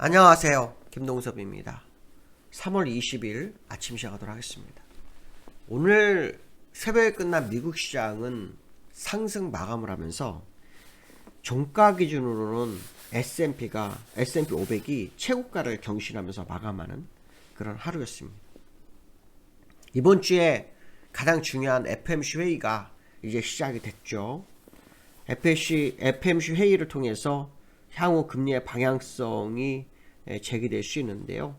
안녕하세요. 김동섭입니다. 3월 20일 아침 시작하도록 하겠습니다. 오늘 새벽에 끝난 미국 시장은 상승 마감을 하면서 종가 기준으로는 S&P 500이 최고가를 경신하면서 마감하는 그런 하루였습니다. 이번 주에 가장 중요한 FOMC 회의가 이제 시작이 됐죠. FOMC 회의를 통해서 향후 금리의 방향성이 제기될 수 있는데요.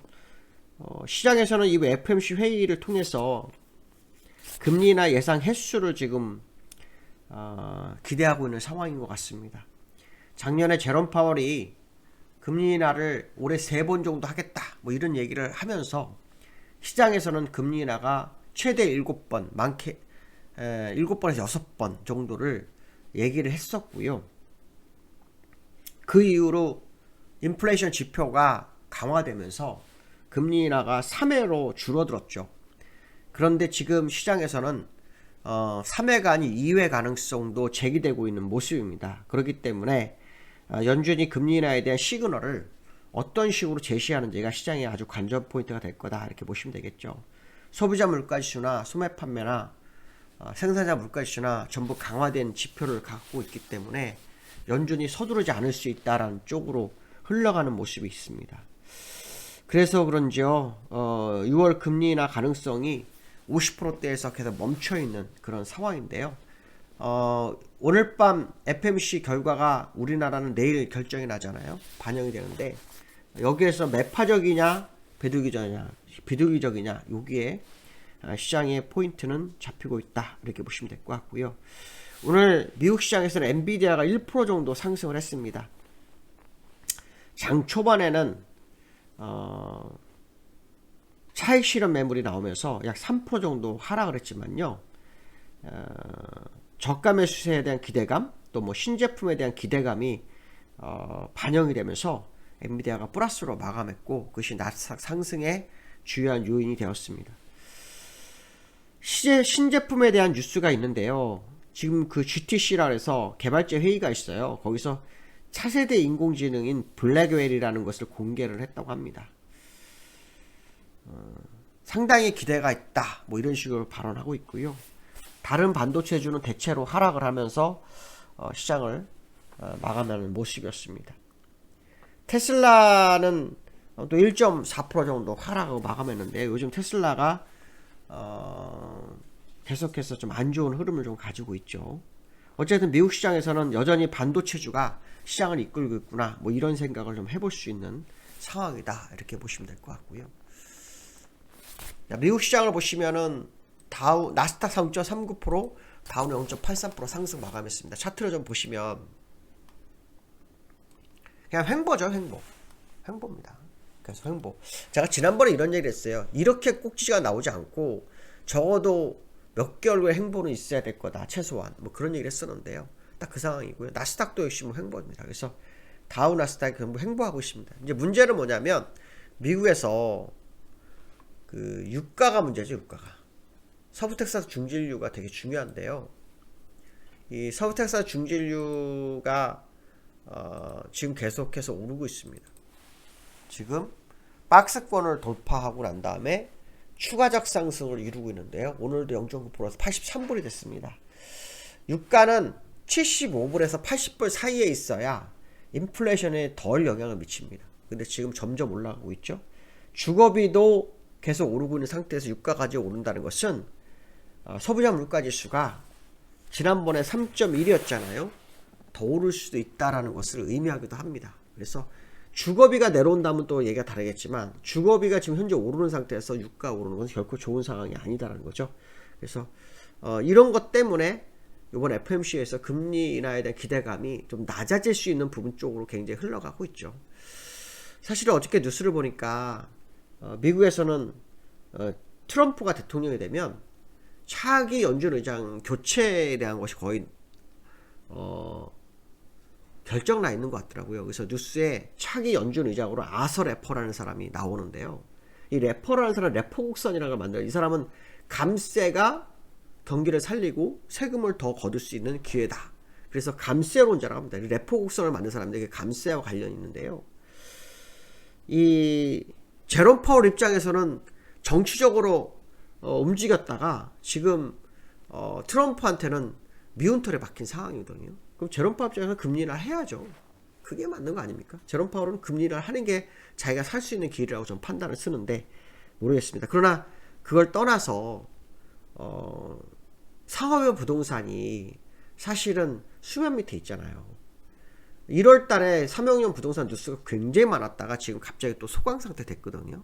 시장에서는 이 FOMC 회의를 통해서 금리나 예상 횟수를 지금 기대하고 있는 상황인 것 같습니다. 작년에 제롬 파월이 금리 인하를 올해 3번 정도 하겠다 뭐 이런 얘기를 하면서 시장에서는 금리 인하가 최대 7번, 많게 7번에서 6번 정도를 얘기를 했었고요. 그 이후로 인플레이션 지표가 강화되면서 금리 인하가 3회로 줄어들었죠. 그런데 지금 시장에서는 3회가 아닌 2회 가능성도 제기되고 있는 모습입니다. 그렇기 때문에 연준이 금리 인하에 대한 시그널을 어떤 식으로 제시하는지가 시장의 아주 관전 포인트가 될 거다 이렇게 보시면 되겠죠. 소비자 물가지수나 소매 판매나 생산자 물가지수나 전부 강화된 지표를 갖고 있기 때문에 연준이 서두르지 않을 수 있다라는 쪽으로 흘러가는 모습이 있습니다. 그래서 그런지요, 6월 금리 인하 가능성이 50%대에서 계속 멈춰있는 그런 상황인데요. 오늘 밤 FOMC 결과가 우리나라는 내일 결정이 나잖아요. 반영이 되는데 여기에서 매파적이냐 비둘기적이냐 여기에 시장의 포인트는 잡히고 있다 이렇게 보시면 될 것 같고요. 오늘 미국 시장에서는 엔비디아가 1% 정도 상승을 했습니다. 장 초반에는 차익 실현 매물이 나오면서 약 3% 정도 하락을 했지만요. 저가 매수세에 대한 기대감 또 뭐 신제품에 대한 기대감이 반영이 되면서 엔비디아가 플러스로 마감했고 그것이 나스닥 상승의 주요한 요인이 되었습니다. 신제품에 대한 뉴스가 있는데요. 지금 그 GTC라 해서 개발자 회의가 있어요. 거기서 차세대 인공지능인 블랙웰이라는 것을 공개를 했다고 합니다. 상당히 기대가 있다 뭐 이런 식으로 발언하고 있고요. 다른 반도체주는 대체로 하락을 하면서 시장을 마감하는 모습이었습니다. 테슬라는 또 1.4% 정도 하락하고 마감했는데 요즘 테슬라가 계속해서 좀 안 좋은 흐름을 좀 가지고 있죠. 어쨌든 미국 시장에서는 여전히 반도체주가 시장을 이끌고 있구나 뭐 이런 생각을 좀 해볼 수 있는 상황이다 이렇게 보시면 될 것 같고요. 미국 시장을 보시면은 나스닥 3.39%, 다우는 0.83% 상승 마감했습니다. 차트를 좀 보시면 그냥 횡보죠. 횡보입니다. 그래서 횡보. 제가 지난번에 이런 얘기를 했어요. 이렇게 꼭지가 나오지 않고 적어도 몇 개월 후에 횡보는 있어야 될 거다. 최소한. 뭐 그런 얘기를 했었는데요. 딱 그 상황이고요. 나스닥도 역시 뭐 횡보입니다. 그래서 다우 나스닥이 전부 횡보하고 있습니다. 이제 문제는 뭐냐면 미국에서 그 유가가 문제죠. 유가가. 서부 텍사스 중진류가 되게 중요한데요. 이 서부 텍사스 중진류가 지금 계속해서 오르고 있습니다. 지금 박스권을 돌파하고 난 다음에 추가적 상승을 이루고 있는데요. 오늘도 0.9%에서 83불이 됐습니다. 유가는 75불에서 80불 사이에 있어야 인플레이션에 덜 영향을 미칩니다. 근데 지금 점점 올라가고 있죠. 주거비도 계속 오르고 있는 상태에서 유가까지 오른다는 것은 소비자 물가지수가 지난번에 3.1이었잖아요. 더 오를 수도 있다라는 것을 의미하기도 합니다. 그래서 주거비가 내려온다면 또 얘기가 다르겠지만 주거비가 지금 현재 오르는 상태에서 유가 오르는 것은 결코 좋은 상황이 아니다라는 거죠. 그래서 이런 것 때문에 이번 FOMC에서 금리 인하에 대한 기대감이 좀 낮아질 수 있는 부분 쪽으로 굉장히 흘러가고 있죠. 사실은 어저께 뉴스를 보니까 미국에서는 트럼프가 대통령이 되면 차기 연준 의장 교체에 대한 것이 거의 결정 나 있는 것 같더라고요. 그래서 뉴스에 차기 연준 의장으로 아서 래퍼라는 사람이 나오는데요. 이 래퍼라는 사람은 래퍼 곡선이라는 걸 만들어요. 이 사람은 감세가 경기를 살리고 세금을 더 거둘 수 있는 기회다. 그래서 감세론자라고 합니다. 래퍼 곡선을 만든 사람들에게 감세와 관련이 있는데요. 이 제롬 파월 입장에서는 정치적으로 움직였다가 지금 트럼프한테는 미운 털에 박힌 상황이거든요. 그럼 제롬 파월 입장에서 금리 인하를 해야죠. 그게 맞는 거 아닙니까? 제롬 파월은 금리 인하를 하는 게 자기가 살 수 있는 길이라고 저는 판단을 쓰는데 모르겠습니다. 그러나 그걸 떠나서 상업용 부동산이 사실은 수면 밑에 있잖아요. 1월 달에 삼성용 부동산 뉴스가 굉장히 많았다가 지금 갑자기 또 소강 상태 됐거든요.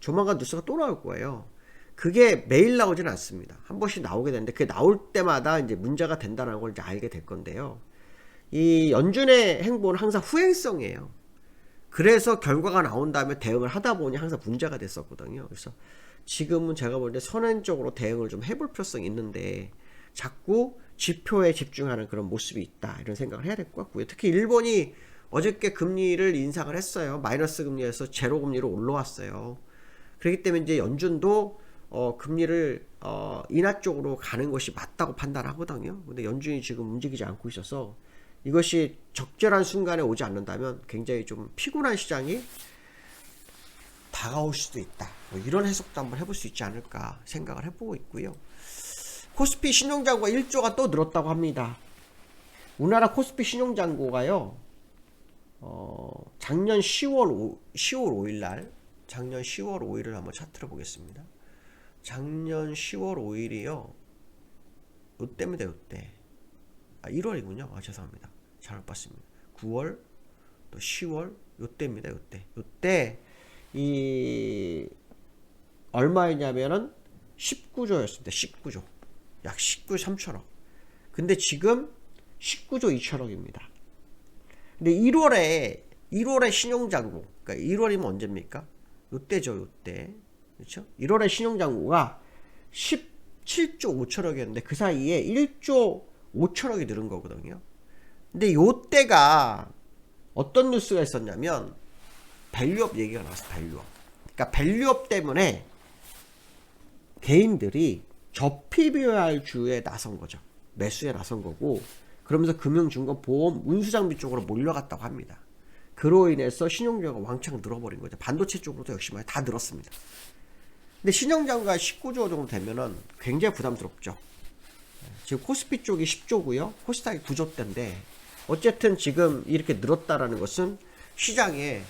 조만간 뉴스가 또 나올 거예요. 그게 매일 나오지는 않습니다. 한 번씩 나오게 되는데 그게 나올 때마다 이제 문제가 된다는 걸 이제 알게 될 건데요. 이 연준의 행보는 항상 후행성이에요. 그래서 결과가 나온 다음에 대응을 하다 보니 항상 문제가 됐었거든요. 그래서 지금은 제가 볼 때 선행적으로 대응을 좀 해볼 필요성이 있는데 자꾸 지표에 집중하는 그런 모습이 있다, 이런 생각을 해야 될 것 같고요. 특히 일본이 어저께 금리를 인상을 했어요. 마이너스 금리에서 제로 금리로 올라왔어요. 그렇기 때문에 이제 연준도 금리를 인하 쪽으로 가는 것이 맞다고 판단하거든요. 근데 연준이 지금 움직이지 않고 있어서 이것이 적절한 순간에 오지 않는다면 굉장히 좀 피곤한 시장이 다가올 수도 있다. 뭐 이런 해석도 한번 해볼 수 있지 않을까 생각을 해보고 있고요. 코스피 신용잔고가 1조가 또 늘었다고 합니다. 우리나라 코스피 신용잔고가요, 작년 10월 5일 날, 작년 10월 5일을 한번 차트를 보겠습니다. 작년 10월 5일이요, 요때입니다, 요때. 1월이군요. 죄송합니다. 잘못 봤습니다. 9월, 또 10월, 요때입니다, 요때. 요때, 얼마였냐면은 19조였습니다. 19조. 약 19조 3천억. 근데 지금 19조 2천억입니다. 근데 1월에 신용잔고, 그러니까 1월이면 언제입니까? 요때죠, 요때. 그렇죠? 1월에 신용잔고가 17조 5천억이었는데 그 사이에 1조 5천억이 늘은 거거든요. 근데 요때가 어떤 뉴스가 있었냐면 밸류업 얘기가 나왔어요. 밸류업. 그러니까 밸류업 때문에 개인들이 저PBR주에 나선 거죠. 매수에 나선 거고, 그러면서 금융중개보험, 운수장비 쪽으로 몰려갔다고 합니다. 그로 인해서 신용잔고가 왕창 늘어버린 거죠. 반도체 쪽으로도 역시 다 늘었습니다. 근데 신용잔고가 19조 정도 되면은 굉장히 부담스럽죠. 지금 코스피 쪽이 10조고요. 코스닥이 9조대인데 어쨌든 지금 이렇게 늘었다라는 것은 시장에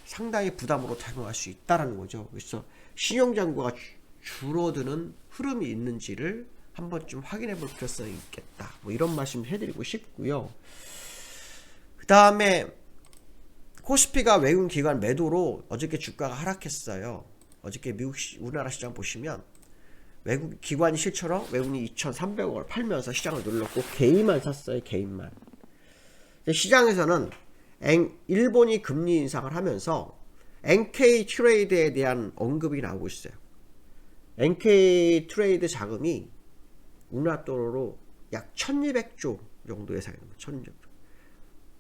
상당히 부담으로 작용할 수 있다라는 거죠. 그래서 신용잔고가 줄어드는 흐름이 있는지를 한번 좀 확인해 볼 필요성이 있겠다. 뭐 이런 말씀 해드리고 싶고요. 그 다음에 코스피가 외국인 기관 매도로 어저께 주가가 하락했어요. 어저께 우리나라 시장 보시면 외국 기관이 실처럼 외국인이 2,300억을 팔면서 시장을 눌렀고 개인만 샀어요. 개인만. 시장에서는 일본이 금리 인상을 하면서 NK 트레이드에 대한 언급이 나오고 있어요. NK 트레이드 자금이 우리나라 돈으로 약 1200조 정도 예상입니다. 1200조.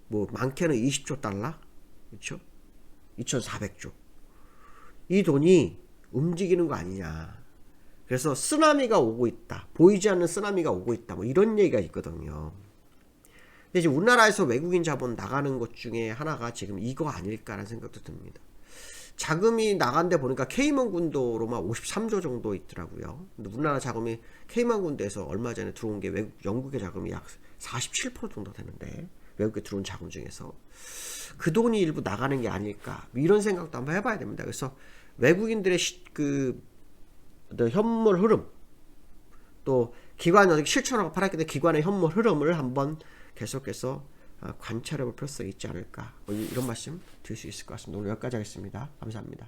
뭐 많게는 20조 달러? 그렇죠? 2400조. 이 돈이 움직이는 거 아니냐. 그래서 쓰나미가 오고 있다. 보이지 않는 쓰나미가 오고 있다. 뭐 이런 얘기가 있거든요. 근데 지금 우리나라에서 외국인 자본 나가는 것 중에 하나가 지금 이거 아닐까라는 생각도 듭니다. 자금이 나간 데 보니까 케이먼 군도로만 53조 정도 있더라고요. 근데 우리나라 자금이 케이먼 군도에서 얼마 전에 들어온 게 영국의 자금이 약 47% 정도 되는데, 외국에 들어온 자금 중에서 그 돈이 일부 나가는 게 아닐까, 이런 생각도 한번 해봐야 됩니다. 그래서 외국인들의 현물 흐름, 또 기관이 실천하고 팔았기 때문에 기관의 현물 흐름을 한번 계속해서 관찰해 볼 필요성이 있지 않을까, 이런 말씀 드릴 수 있을 것 같습니다. 오늘 여기까지 하겠습니다. 감사합니다.